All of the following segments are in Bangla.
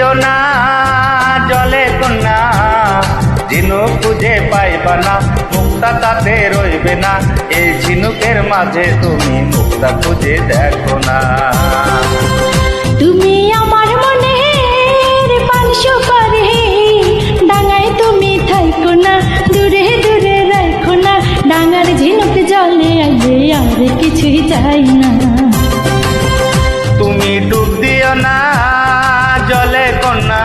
দিও না জলে কন্যা, ঝিনুক খুঁজে পাইবা না, মুক্তা তাতে রইবে না। এই ঝিনুকের মাঝে তুমি মুক্তা খুঁজে দেখো না। তুমি আমার মনের পান সুপারি, ডাঙায় তুমি থাইকো না, দূরে দূরে রাখো না। ডাঙার ঝিনুক জলে আইলে আর কিছুই চাই না। তুমি ডুব দিও না জলে কন্যা,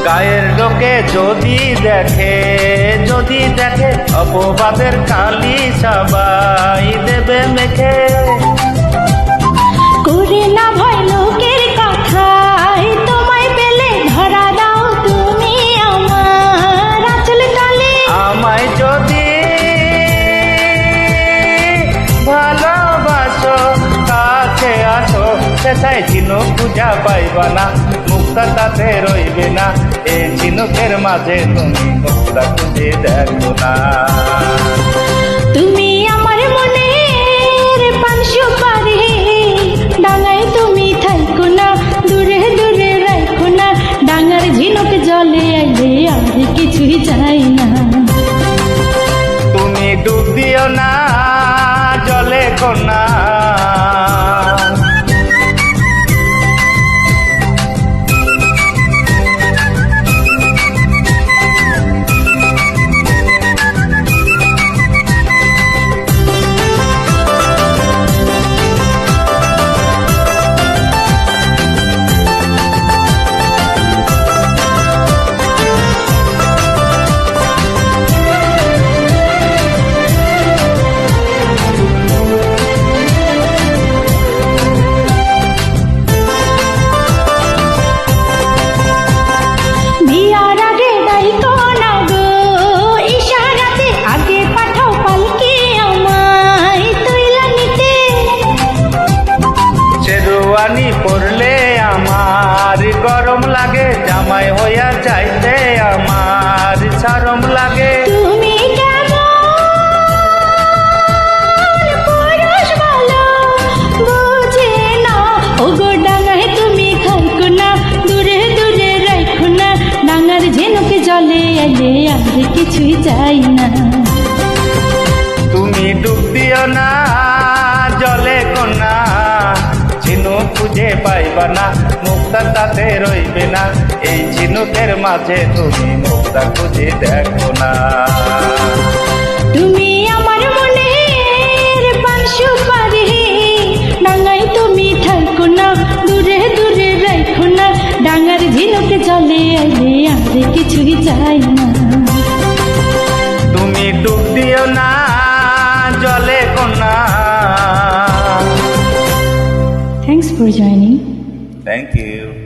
গায়ের লোকে যদি দেখে অপবাদের কালি সবাই দেবে মেখে। করে না ভয় লোকের কথায়, তোমায় পেলে ধরা দাও তুমি আমার আঁচল তলে। আমায় যদি ভালোবাসো কাছে আসো, সেটাই ঝিনুক পূজা পাইবা না, মুক্তা তাতে রইবে না। এই ঝিনুকের মাঝে তুমি মুক্তা খুঁজে দেখো না। তুমি আমার মনের পান সুপারি, ডাঙায় তুমি থাইকো না, দূরে দূরে রাখো না। ডাঙার ঝিনুক জলে আইলে আর কিছুই চাই না। তুমি ডুব দিও না জলে কন্যা, পানি পড়লে আমার গরম লাগে, জামাই হইয়া যাইতে আমার শরম লাগে। তুমি কেমন পুরুষ বলো বুঝে না, ওগো ডাঙায় তুমি থাইকো না, দূরে দূরে রাখো না। ডাঙার ঝিনুক জলে আইলে আর কিছুই চাই না। তুমি ডুব দিও না জলে কন্যা, ঝিনুক খুঁজে পাইবা না, মুক্তা তাতে রইবে না। এই ঝিনুকের মাঝে তুমি মুক্তা খুঁজে দেখো না। তুমি আমার মনের পান সুপারি, ডাঙায় তুমি থাইকো না, দূরে দূরে রাখো না। ডাঙার ঝিনুক জলে আইলে আর কিছুই চাই না। তুমি ডুব দিও না জলে কন্যা। Thanks for joining. Thank you.